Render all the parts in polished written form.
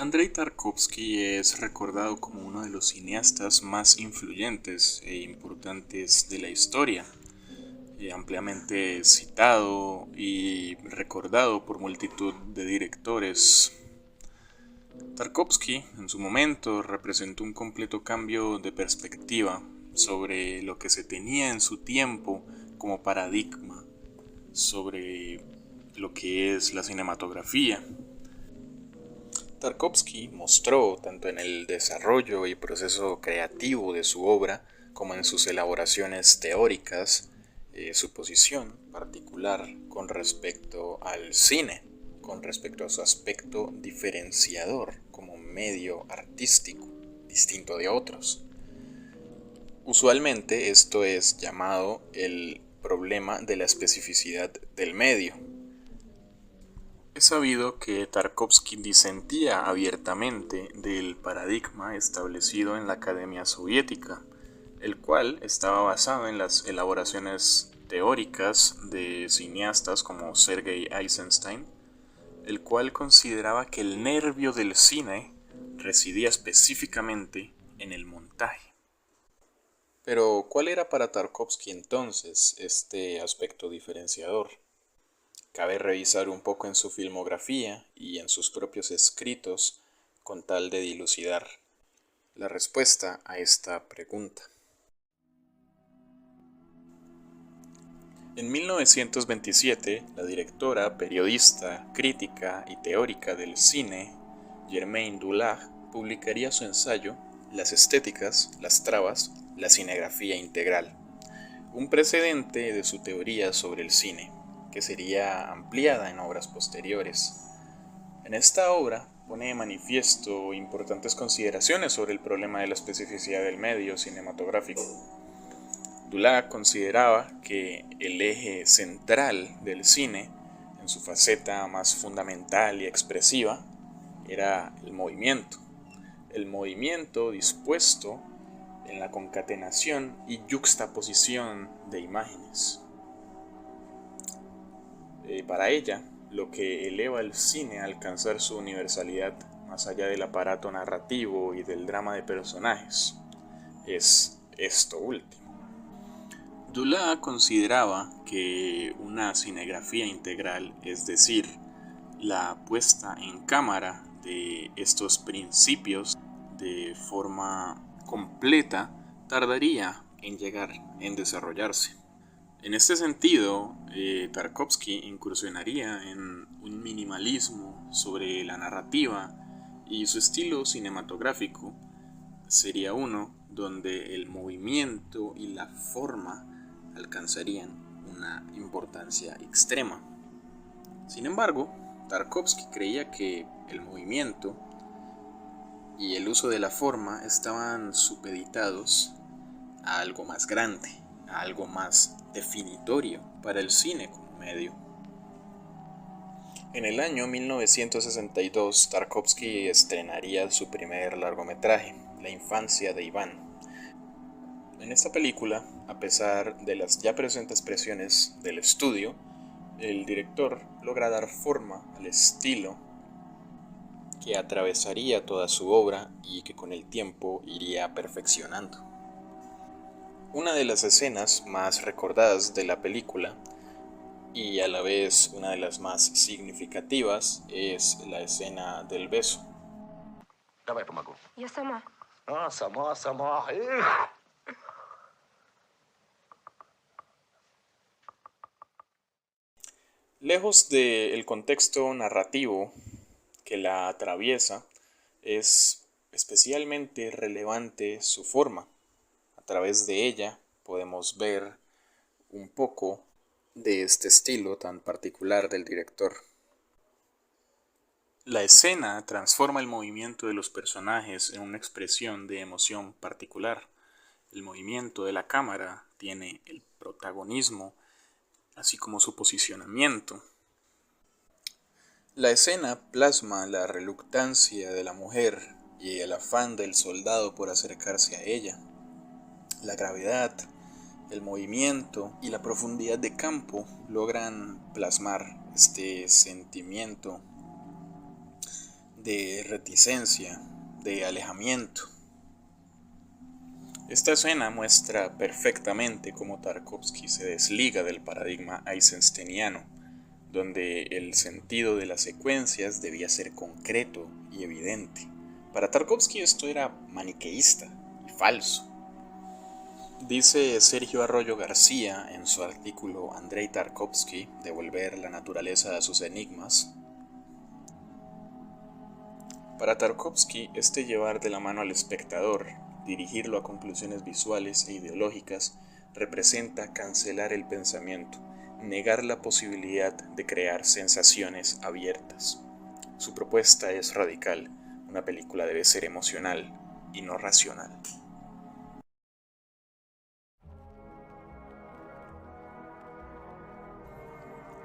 Andrei Tarkovsky es recordado como uno de los cineastas más influyentes e importantes de la historia, ampliamente citado y recordado por multitud de directores. Tarkovsky, en su momento, representó un completo cambio de perspectiva sobre lo que se tenía en su tiempo como paradigma sobre lo que es la cinematografía. Tarkovsky mostró, tanto en el desarrollo y proceso creativo de su obra, como en sus elaboraciones teóricas, su posición particular con respecto al cine, con respecto a su aspecto diferenciador como medio artístico, distinto de otros. Usualmente esto es llamado el problema de la especificidad del medio. Es sabido que Tarkovsky disentía abiertamente del paradigma establecido en la Academia Soviética, el cual estaba basado en las elaboraciones teóricas de cineastas como Sergei Eisenstein, el cual consideraba que el nervio del cine residía específicamente en el montaje. Pero, ¿cuál era para Tarkovsky entonces este aspecto diferenciador? Cabe revisar un poco en su filmografía y en sus propios escritos con tal de dilucidar la respuesta a esta pregunta. En 1927, la directora, periodista, crítica y teórica del cine, Germaine Dulac, publicaría su ensayo Las estéticas, las trabas, la cinegrafía integral, un precedente de su teoría sobre el cine, que sería ampliada en obras posteriores. En esta obra pone de manifiesto importantes consideraciones sobre el problema de la especificidad del medio cinematográfico. Dulac consideraba que el eje central del cine, en su faceta más fundamental y expresiva, era el movimiento dispuesto en la concatenación y yuxtaposición de imágenes. Para ella, lo que eleva el cine a alcanzar su universalidad más allá del aparato narrativo y del drama de personajes es esto último. Dulac consideraba que una cinegrafía integral, es decir, la puesta en cámara de estos principios de forma completa, tardaría en desarrollarse. En este sentido, Tarkovsky incursionaría en un minimalismo sobre la narrativa y su estilo cinematográfico sería uno donde el movimiento y la forma alcanzarían una importancia extrema. Sin embargo, Tarkovsky creía que el movimiento y el uso de la forma estaban supeditados a algo más grande, a algo más definitorio para el cine como medio. En el año 1962, Tarkovsky estrenaría su primer largometraje, La infancia de Iván. En esta película, a pesar de las ya presentes presiones del estudio, el director logra dar forma al estilo que atravesaría toda su obra y que con el tiempo iría perfeccionando. Una de las escenas más recordadas de la película y a la vez una de las más significativas es la escena del beso. Давай помогу. Я сама. Сама. Lejos del contexto narrativo que la atraviesa, es especialmente relevante su forma. A través de ella podemos ver un poco de este estilo tan particular del director. La escena transforma el movimiento de los personajes en una expresión de emoción particular. El movimiento de la cámara tiene el protagonismo, así como su posicionamiento. La escena plasma la reluctancia de la mujer y el afán del soldado por acercarse a ella. La gravedad, el movimiento y la profundidad de campo logran plasmar este sentimiento de reticencia, de alejamiento. Esta escena muestra perfectamente cómo Tarkovsky se desliga del paradigma eisensteiniano, donde el sentido de las secuencias debía ser concreto y evidente. Para Tarkovsky esto era maniqueísta y falso. Dice Sergio Arroyo García en su artículo Andrei Tarkovsky, Devolver la naturaleza a sus enigmas. Para Tarkovsky, este llevar de la mano al espectador, dirigirlo a conclusiones visuales e ideológicas, representa cancelar el pensamiento, negar la posibilidad de crear sensaciones abiertas. Su propuesta es radical: una película debe ser emocional y no racional.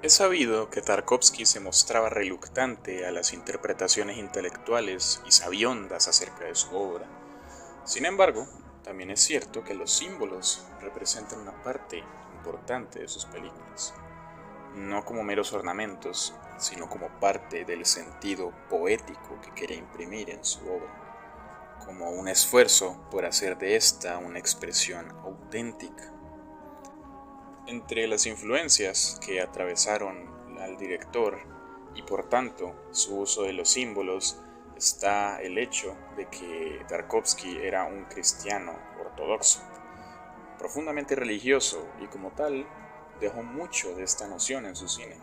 Es sabido que Tarkovsky se mostraba reluctante a las interpretaciones intelectuales y sabiondas acerca de su obra. Sin embargo, también es cierto que los símbolos representan una parte importante de sus películas, no como meros ornamentos, sino como parte del sentido poético que quería imprimir en su obra, como un esfuerzo por hacer de esta una expresión auténtica. Entre las influencias que atravesaron al director y por tanto su uso de los símbolos está el hecho de que Tarkovsky era un cristiano ortodoxo, profundamente religioso, y como tal dejó mucho de esta noción en su cine,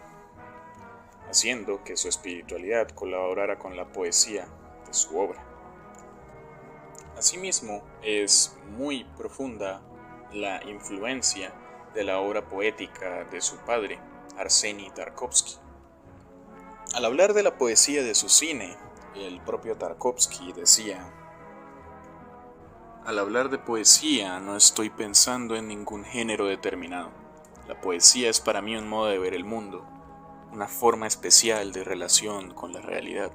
haciendo que su espiritualidad colaborara con la poesía de su obra. Asimismo, es muy profunda la influencia de la obra poética de su padre, Arseny Tarkovsky. Al hablar de la poesía de su cine, el propio Tarkovsky decía: al hablar de poesía no estoy pensando en ningún género determinado. La poesía es para mí un modo de ver el mundo, una forma especial de relación con la realidad.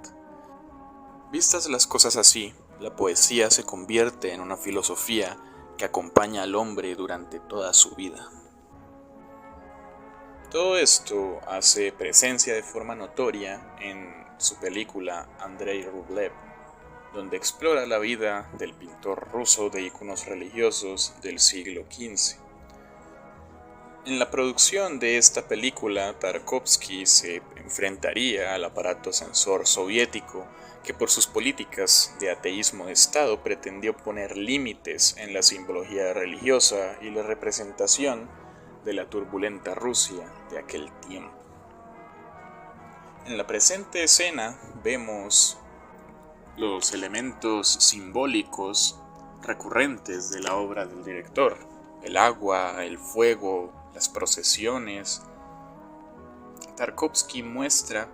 Vistas las cosas así, la poesía se convierte en una filosofía que acompaña al hombre durante toda su vida. Todo esto hace presencia de forma notoria en su película Andrei Rublev, donde explora la vida del pintor ruso de íconos religiosos del siglo XV. En la producción de esta película, Tarkovsky se enfrentaría al aparato censor soviético que por sus políticas de ateísmo de Estado pretendió poner límites en la simbología religiosa y la representación de la turbulenta Rusia de aquel tiempo. En la presente escena vemos los elementos simbólicos recurrentes de la obra del director: el agua, el fuego, las procesiones. Tarkovsky muestra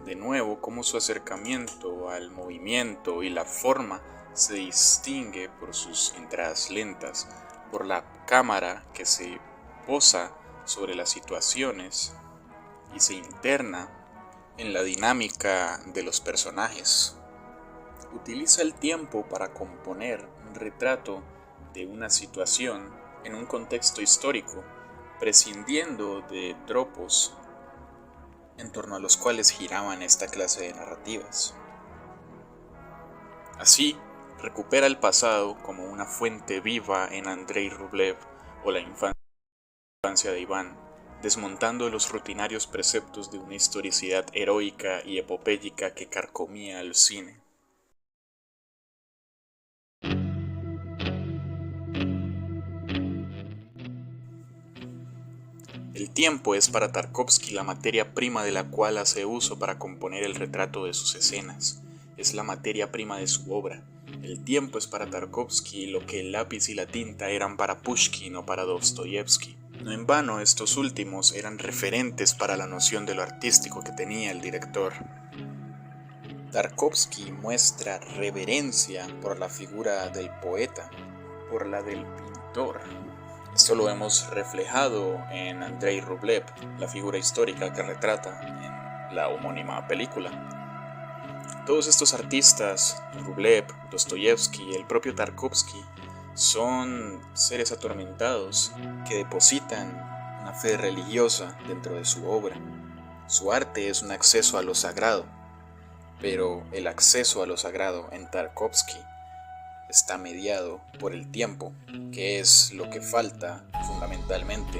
de nuevo cómo su acercamiento al movimiento y la forma se distingue por sus entradas lentas, por la cámara que se posa sobre las situaciones y se interna en la dinámica de los personajes. Utiliza el tiempo para componer un retrato de una situación en un contexto histórico, prescindiendo de tropos en torno a los cuales giraban esta clase de narrativas. Así, recupera el pasado como una fuente viva en Andrei Rublev o la infancia de Iván, desmontando los rutinarios preceptos de una historicidad heroica y epopéyica que carcomía al cine. El tiempo es para Tarkovsky la materia prima de la cual hace uso para componer el retrato de sus escenas. Es la materia prima de su obra. El tiempo es para Tarkovsky lo que el lápiz y la tinta eran para Pushkin o para Dostoyevsky. No en vano estos últimos eran referentes para la noción de lo artístico que tenía el director. Tarkovsky muestra reverencia por la figura del poeta, por la del pintor. Esto lo hemos reflejado en Andrei Rublev, la figura histórica que retrata en la homónima película. Todos estos artistas, Rublev, Dostoyevsky y el propio Tarkovsky, son seres atormentados que depositan una fe religiosa dentro de su obra. Su arte es un acceso a lo sagrado. pero el acceso a lo sagrado en Tarkovsky está mediado por el tiempo, que es lo que falta fundamentalmente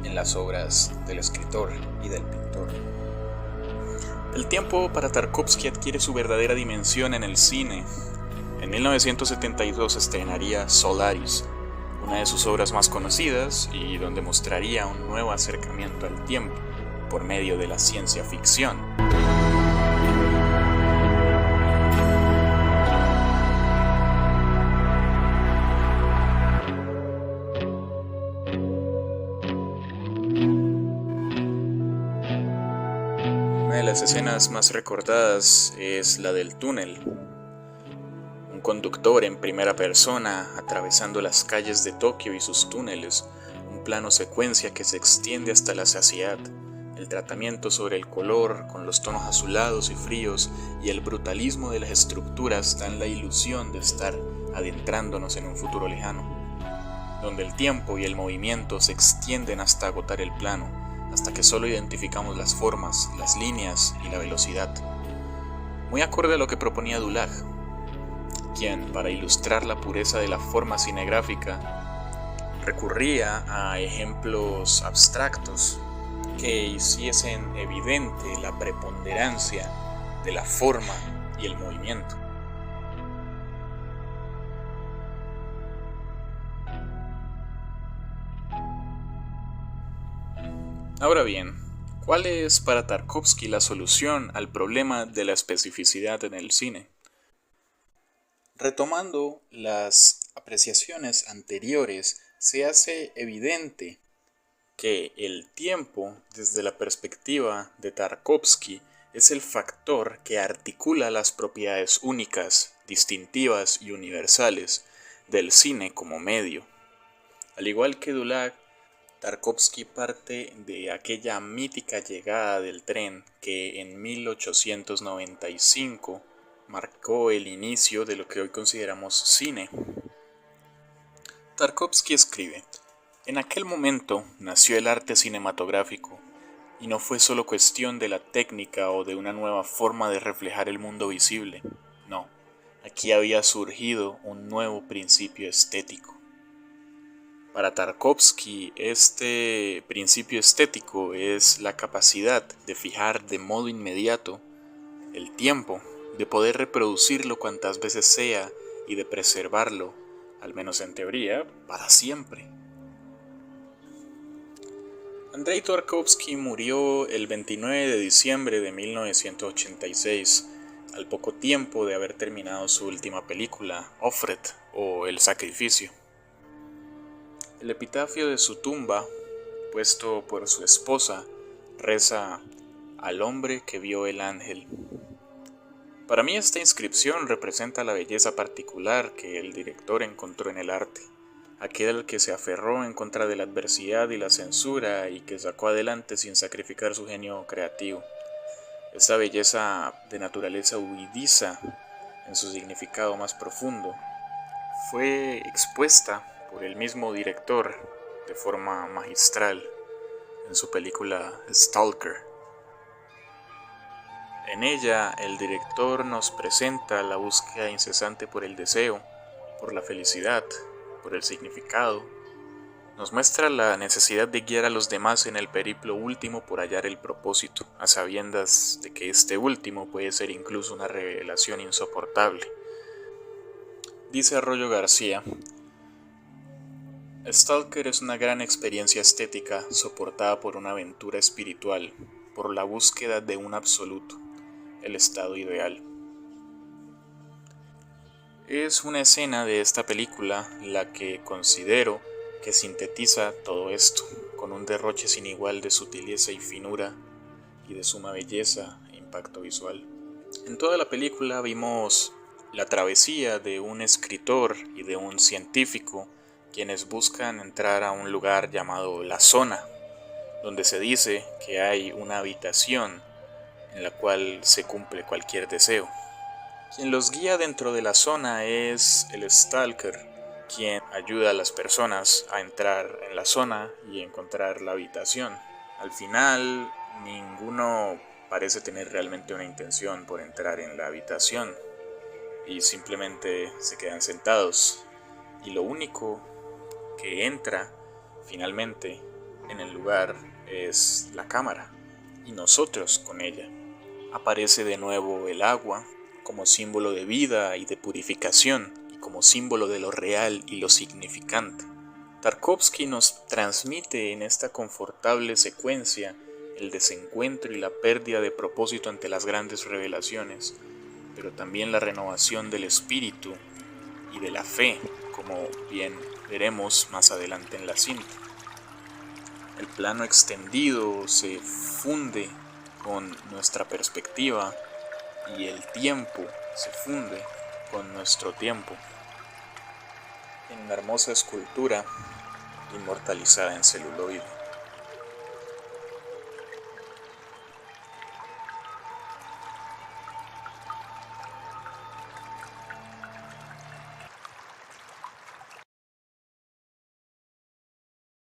en las obras del escritor y del pintor. El tiempo para Tarkovsky adquiere su verdadera dimensión en el cine. En 1972 estrenaría Solaris, una de sus obras más conocidas y donde mostraría un nuevo acercamiento al tiempo por medio de la ciencia ficción. Una de las escenas más recordadas es la del túnel. Un conductor en primera persona atravesando las calles de Tokio y sus túneles, un plano secuencia que se extiende hasta la saciedad, el tratamiento sobre el color con los tonos azulados y fríos y el brutalismo de las estructuras dan la ilusión de estar adentrándonos en un futuro lejano, donde el tiempo y el movimiento se extienden hasta agotar el plano, hasta que solo identificamos las formas, las líneas y la velocidad. Muy acorde a lo que proponía Dulac, quien, para ilustrar la pureza de la forma cinegráfica, recurría a ejemplos abstractos que hiciesen evidente la preponderancia de la forma y el movimiento. Ahora bien, ¿cuál es para Tarkovsky la solución al problema de la especificidad en el cine? Retomando las apreciaciones anteriores, se hace evidente que el tiempo, desde la perspectiva de Tarkovsky, es el factor que articula las propiedades únicas, distintivas y universales del cine como medio. Al igual que Dulac, Tarkovsky parte de aquella mítica llegada del tren que en 1895 marcó el inicio de lo que hoy consideramos cine. Tarkovsky escribe: en aquel momento nació el arte cinematográfico, y no fue solo cuestión de la técnica o de una nueva forma de reflejar el mundo visible. No, aquí había surgido un nuevo principio estético. Para Tarkovsky, este principio estético es la capacidad de fijar de modo inmediato el tiempo, de poder reproducirlo cuantas veces sea y de preservarlo, al menos en teoría, para siempre. Andrei Tarkovsky murió el 29 de diciembre de 1986, al poco tiempo de haber terminado su última película, Offred, o El Sacrificio. El epitafio de su tumba, puesto por su esposa, reza: al hombre que vio el ángel. Para mí esta inscripción representa la belleza particular que el director encontró en el arte, aquel que se aferró en contra de la adversidad y la censura y que sacó adelante sin sacrificar su genio creativo. Esta belleza de naturaleza huidiza en su significado más profundo fue expuesta por el mismo director de forma magistral en su película Stalker. En ella, el director nos presenta la búsqueda incesante por el deseo, por la felicidad, por el significado. Nos muestra la necesidad de guiar a los demás en el periplo último por hallar el propósito, a sabiendas de que este último puede ser incluso una revelación insoportable. Dice Arroyo García: Stalker es una gran experiencia estética soportada por una aventura espiritual, por la búsqueda de un absoluto, el estado ideal. Es una escena de esta película la que considero que sintetiza todo esto, con un derroche sin igual de sutileza y finura, y de suma belleza e impacto visual. En toda la película vimos la travesía de un escritor y de un científico, quienes buscan entrar a un lugar llamado La Zona, donde se dice que hay una habitación en la cual se cumple cualquier deseo. Quien los guía dentro de la zona es el Stalker, quien ayuda a las personas a entrar en la zona y encontrar la habitación. Al final, ninguno parece tener realmente una intención por entrar en la habitación y simplemente se quedan sentados y lo único que entra finalmente en el lugar es la cámara y nosotros con ella. Aparece de nuevo el agua como símbolo de vida y de purificación y como símbolo de lo real y lo significante. Tarkovsky nos transmite en esta confortable secuencia el desencuentro y la pérdida de propósito ante las grandes revelaciones, pero también la renovación del espíritu y de la fe, como bien veremos más adelante en la cinta. El plano extendido se funde con nuestra perspectiva y el tiempo se funde con nuestro tiempo en una hermosa escultura inmortalizada en celuloide.